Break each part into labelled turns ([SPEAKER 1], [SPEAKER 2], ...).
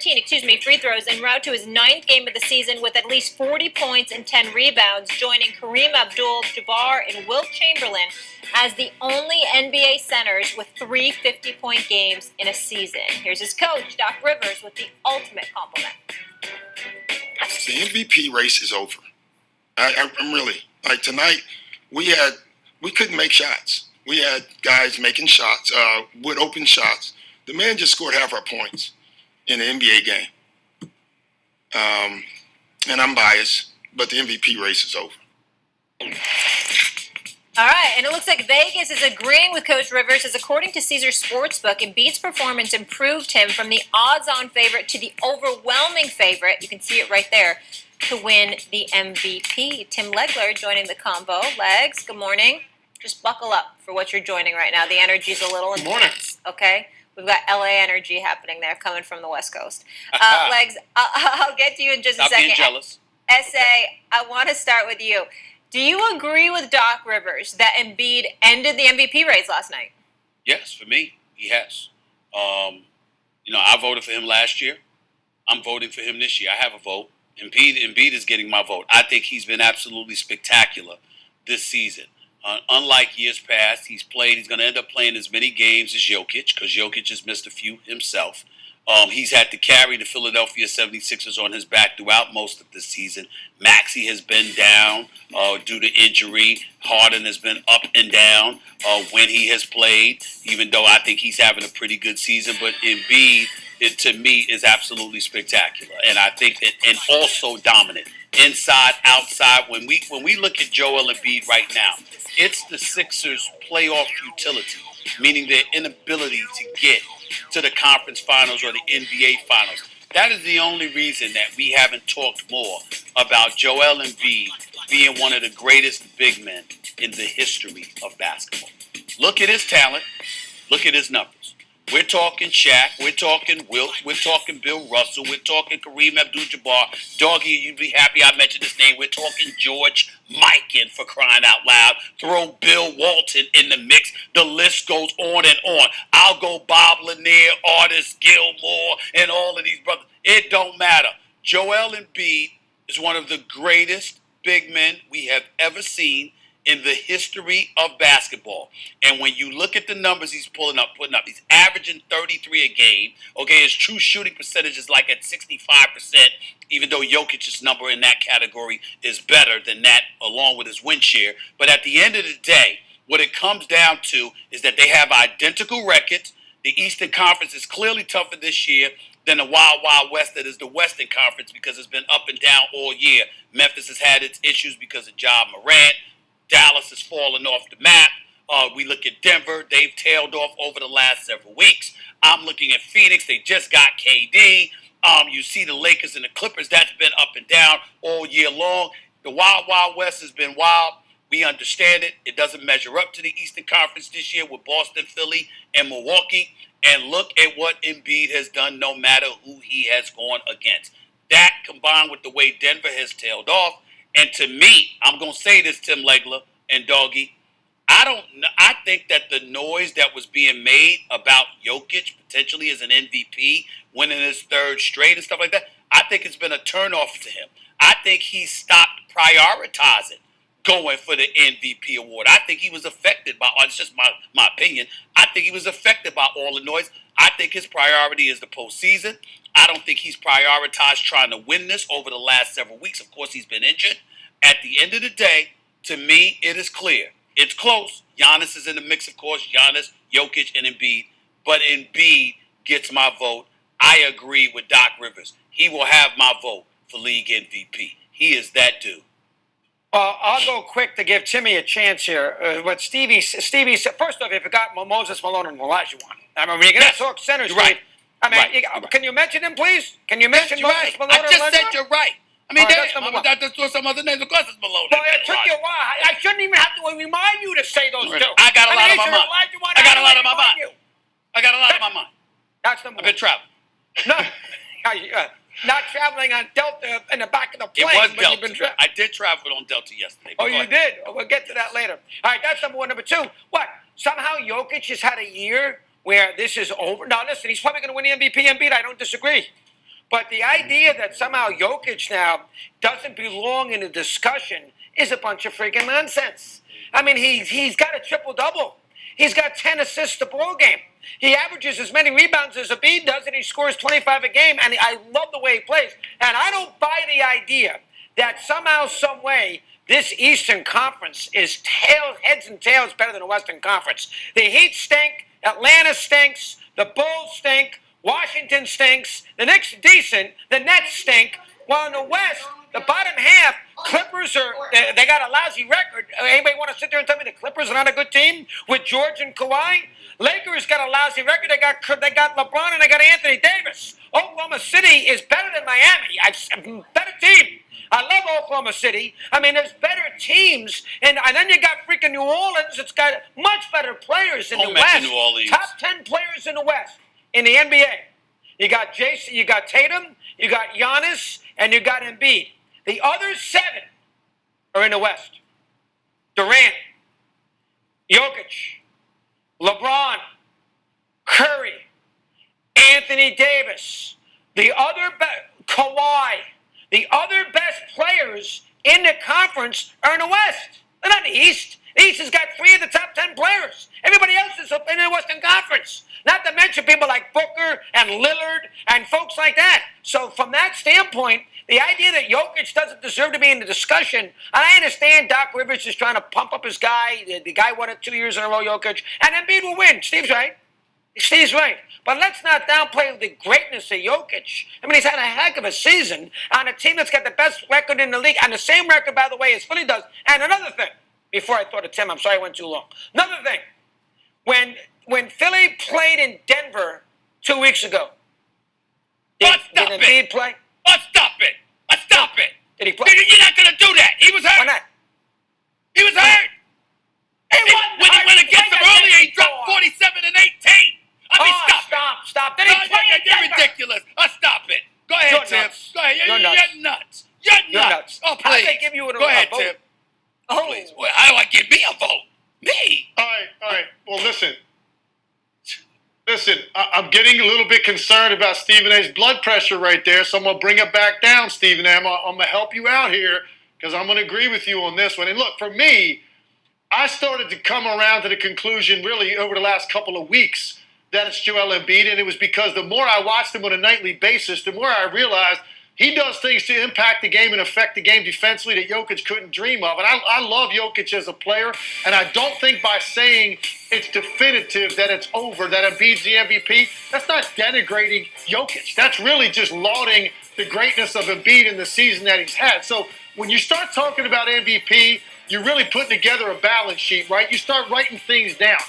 [SPEAKER 1] free throws en route to his 9th game of the season with at least 40 points and 10 rebounds, joining Kareem Abdul-Jabbar and Wilt Chamberlain as the only NBA centers with 3 50-point games in a season. Here's his coach, Doc Rivers, with the ultimate compliment.
[SPEAKER 2] The MVP race is over. I'm really, like tonight, we couldn't make shots. We had guys making shots, with open shots. The man just scored half our points in the NBA game. And I'm biased, but the MVP race is over.
[SPEAKER 1] All right, and it looks like Vegas is agreeing with Coach Rivers, as according to Caesars Sportsbook, Embiid's performance improved him from the odds-on favorite to the overwhelming favorite, you can see it right there, to win the MVP. Tim Legler joining the combo. Legs, good morning. Just buckle up for what you're joining right now. The energy's a little intense, okay? We've got LA energy happening there, coming from the West Coast. Legs, I'll get to you in just a second.
[SPEAKER 3] Stop being jealous.
[SPEAKER 1] S.A., I want to start with you. Do you agree with Doc Rivers that Embiid ended the MVP race last night?
[SPEAKER 3] Yes, for me, he has. I voted for him last year. I'm voting for him this year. I have a vote. Embiid is getting my vote. I think he's been absolutely spectacular this season. Unlike years past, he's going to end up playing as many games as Jokic, because Jokic has missed a few himself. He's had to carry the Philadelphia 76ers on his back throughout most of the season. Maxey has been down due to injury. Harden has been up and down when he has played, even though I think he's having a pretty good season. But Embiid, to me, is absolutely spectacular. And I think that, and also dominant. Inside, outside. When we look at Joel Embiid right now, it's the Sixers' playoff utility, meaning their inability to get to the conference finals or the NBA finals. That is the only reason that we haven't talked more about Joel Embiid being one of the greatest big men in the history of basketball. Look at his talent. Look at his numbers. We're talking Shaq. We're talking Wilt. We're talking Bill Russell. We're talking Kareem Abdul-Jabbar. Doggy, you'd be happy I mentioned his name. We're talking George Mikan, for crying out loud. Throw Bill Walton in the mix. The list goes on and on. I'll go Bob Lanier, Artis Gilmore, and all of these brothers. It don't matter. Joel Embiid is one of the greatest big men we have ever seen in the history of basketball. And when you look at the numbers he's putting up, he's averaging 33 a game. Okay, his true shooting percentage is like at 65%, even though Jokic's number in that category is better than that, along with his win share. But at the end of the day, what it comes down to is that they have identical records. The Eastern Conference is clearly tougher this year than the Wild Wild West that is the Western Conference, because it's been up and down all year. Memphis has had its issues because of Ja Morant. Dallas has fallen off the map. We look at Denver. They've tailed off over the last several weeks. I'm looking at Phoenix. They just got KD. You see the Lakers and the Clippers. That's been up and down all year long. The Wild Wild West has been wild. We understand it. It doesn't measure up to the Eastern Conference this year with Boston, Philly, and Milwaukee. And look at what Embiid has done, no matter who he has gone against. That, combined with the way Denver has tailed off, and to me, I'm going to say this, Tim Legler and Doggy, I think that the noise that was being made about Jokic potentially as an MVP, winning his third straight and stuff like that, I think it's been a turnoff to him. I think he stopped prioritizing going for the MVP award. I think he was affected by, it's just my opinion, I think he was affected by all the noise. I think his priority is the postseason. I don't think he's prioritized trying to win this over the last several weeks. Of course, he's been injured. At the end of the day, to me, it is clear. It's close. Giannis is in the mix, of course. Giannis, Jokic, and Embiid. But Embiid gets my vote. I agree with Doc Rivers. He will have my vote for league MVP. He is that dude.
[SPEAKER 4] I'll go quick to give Timmy a chance here. What Stevie said, first off, you forgot Moses Malone and Olajuwon. I mean, you're going to talk centers,
[SPEAKER 3] right.
[SPEAKER 4] I mean, can you mention him, please? Can you mention Moses Malone?
[SPEAKER 3] I just said you're right. I mean,
[SPEAKER 4] that's
[SPEAKER 3] throw some other names. Of course, it's Malone.
[SPEAKER 4] Well, it took you a while. I shouldn't even have to remind you to say those two.
[SPEAKER 3] I got a lot on my mind. I got a lot on my mind. I got a lot on my mind.
[SPEAKER 4] That's number one.
[SPEAKER 3] I've been traveling.
[SPEAKER 4] No, not traveling on Delta in the back of the plane.
[SPEAKER 3] It was Delta. I did travel on Delta yesterday.
[SPEAKER 4] Oh, you did? We'll get to that later. All right, that's number one. Number two, what? Somehow Jokic has had a year where this is over. Now, listen, he's probably going to win the MVP and beat. I don't disagree. But the idea that somehow Jokic now doesn't belong in the discussion is a bunch of freaking nonsense. I mean, he's got a triple-double. He's got 10 assists a ball game. He averages as many rebounds as Embiid does, and he scores 25 a game, and I love the way he plays. And I don't buy the idea that somehow, some way, this Eastern Conference is heads and tails better than the Western Conference. The Heat stink, Atlanta stinks, the Bulls stink, Washington stinks, the Knicks are decent, the Nets stink, while in the West, the bottom half, Clippers they got a lousy record. Anybody want to sit there and tell me the Clippers are not a good team with George and Kawhi? Lakers got a lousy record. They got LeBron and they got Anthony Davis. Oklahoma City is better than Miami. Better team. I love Oklahoma City. I mean, there's better teams, and then you got freaking New Orleans. It's got much better players in the West.
[SPEAKER 3] New Orleans.
[SPEAKER 4] Top 10 players in the West in the NBA. You got Jason, you got Tatum, you got Giannis, and you got Embiid. The other 7 are in the West. Durant, Jokic, LeBron, Curry, Anthony Davis, Kawhi. The other best players in the conference are in the West. They're not in the East. The East has got 3 of the top 10 players. Everybody else is up in the Western Conference. Not to mention people like Booker and Lillard and folks like that. So from that standpoint, the idea that Jokic doesn't deserve to be in the discussion, and I understand Doc Rivers is trying to pump up his guy. The guy won it 2 years in a row, Jokic, and Embiid will win. Steve's right. Steve's right. But let's not downplay the greatness of Jokic. I mean, he's had a heck of a season on a team that's got the best record in the league, on the same record, by the way, as Philly does. And another thing, before I throw to Tim, I'm sorry I went too long. Another thing, when Philly played in Denver 2 weeks ago, did Embiid play?
[SPEAKER 3] Stop it! Stop it!
[SPEAKER 4] Did he play?
[SPEAKER 3] You're not going to do that. He was hurt.
[SPEAKER 4] Why not?
[SPEAKER 3] He was hurt. When he went against them earlier, he dropped 47 and 18. I mean,
[SPEAKER 4] stop. Did he play in
[SPEAKER 3] You're
[SPEAKER 4] Denver?
[SPEAKER 3] ridiculous. Stop it. Go ahead,
[SPEAKER 4] You're
[SPEAKER 3] Tim.
[SPEAKER 4] nuts.
[SPEAKER 3] Go ahead.
[SPEAKER 4] You're
[SPEAKER 3] You're nuts. You're nuts. Oh,
[SPEAKER 4] How
[SPEAKER 3] please.
[SPEAKER 4] did they give you a
[SPEAKER 3] Go ahead,
[SPEAKER 4] vote?
[SPEAKER 3] Tim.
[SPEAKER 4] Oh.
[SPEAKER 3] Please. Well, how do I give me a vote? Me?
[SPEAKER 5] All right. Well, listen. I'm getting a little bit concerned about Stephen A's blood pressure right there, so I'm going to bring it back down, Stephen A. I'm going to help you out here because I'm going to agree with you on this one. And look, for me, I started to come around to the conclusion really over the last couple of weeks that it's Joel Embiid, and it was because the more I watched him on a nightly basis, the more I realized he does things to impact the game and affect the game defensively that Jokic couldn't dream of. And I love Jokic as a player, and I don't think by saying it's definitive that it's over, that Embiid's the MVP, that's not denigrating Jokic. That's really just lauding the greatness of Embiid in the season that he's had. So when you start talking about MVP, you're really putting together a balance sheet, right? You start writing things down.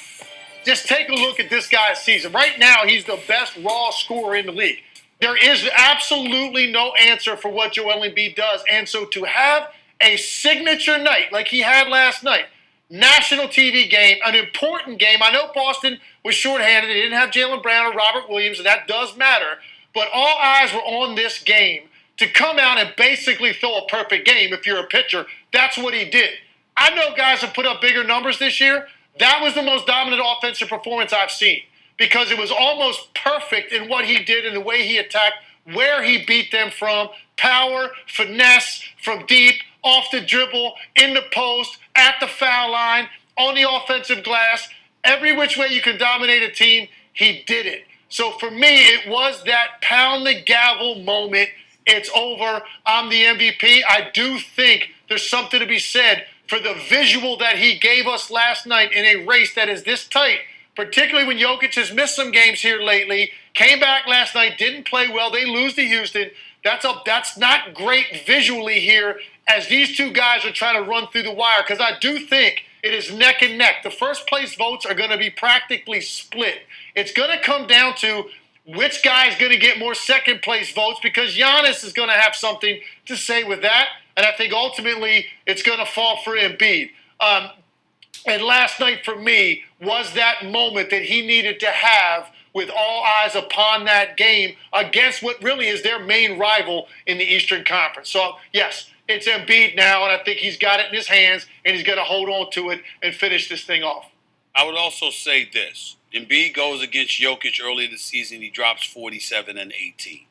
[SPEAKER 5] Just take a look at this guy's season. Right now, he's the best raw scorer in the league. There is absolutely no answer for what Joel Embiid does. And so to have a signature night like he had last night, national TV game, an important game. I know Boston was shorthanded. They didn't have Jaylen Brown or Robert Williams, and that does matter. But all eyes were on this game to come out and basically throw a perfect game. If you're a pitcher, that's what he did. I know guys have put up bigger numbers this year. That was the most dominant offensive performance I've seen because it was almost perfect in what he did and the way he attacked, where he beat them from, power, finesse, from deep, off the dribble, in the post, at the foul line, on the offensive glass. Every which way you can dominate a team, he did it. So for me, it was that pound the gavel moment. It's over. I'm the MVP. I do think there's something to be said for the visual that he gave us last night in a race that is this tight, particularly when Jokic has missed some games here lately, came back last night, didn't play well, they lose to Houston. That's not great visually here as these two guys are trying to run through the wire because I do think it is neck and neck. The first place votes are going to be practically split. It's going to come down to which guy is going to get more second place votes because Giannis is going to have something to say with that. And I think ultimately it's going to fall for Embiid. And last night for me was that moment that he needed to have with all eyes upon that game against what really is their main rival in the Eastern Conference. So, yes, it's Embiid now, and I think he's got it in his hands, and he's going to hold on to it and finish this thing off.
[SPEAKER 3] I would also say this. Embiid goes against Jokic early in the season. He drops 47 and 18.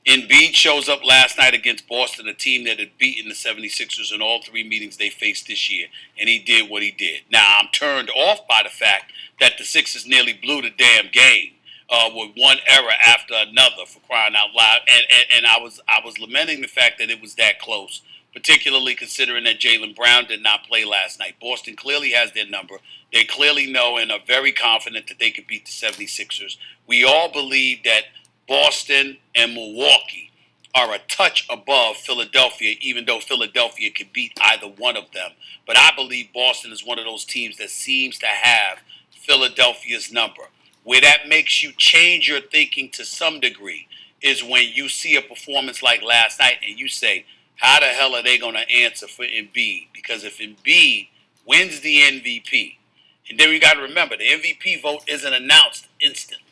[SPEAKER 3] Embiid shows up last night against Boston, a team that had beaten the 76ers in all 3 meetings they faced this year, and he did what he did. Now, I'm turned off by the fact that the Sixers nearly blew the damn game with one error after another, for crying out loud, and I was lamenting the fact that it was that close, particularly considering that Jaylen Brown did not play last night. Boston clearly has their number. They clearly know and are very confident that they could beat the 76ers. We all believe that Boston and Milwaukee are a touch above Philadelphia, even though Philadelphia can beat either one of them. But I believe Boston is one of those teams that seems to have Philadelphia's number. Where that makes you change your thinking to some degree is when you see a performance like last night and you say, how the hell are they going to answer for Embiid? Because if Embiid wins the MVP, and then you got to remember, the MVP vote isn't announced instantly.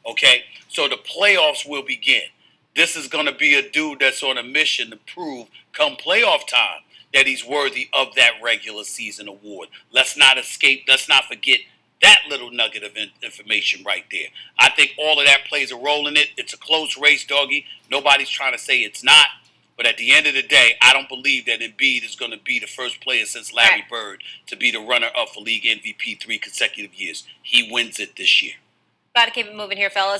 [SPEAKER 3] Okay, so the playoffs will begin. This is going to be a dude that's on a mission to prove, come playoff time, that he's worthy of that regular season award. Let's not forget that little nugget of information right there. I think all of that plays a role in it. It's a close race, doggy. Nobody's trying to say it's not. But at the end of the day, I don't believe that Embiid is going to be the first player since Larry Bird to be the runner-up for league MVP 3 consecutive years. He wins it this year.
[SPEAKER 1] Got to keep it moving here, fellas.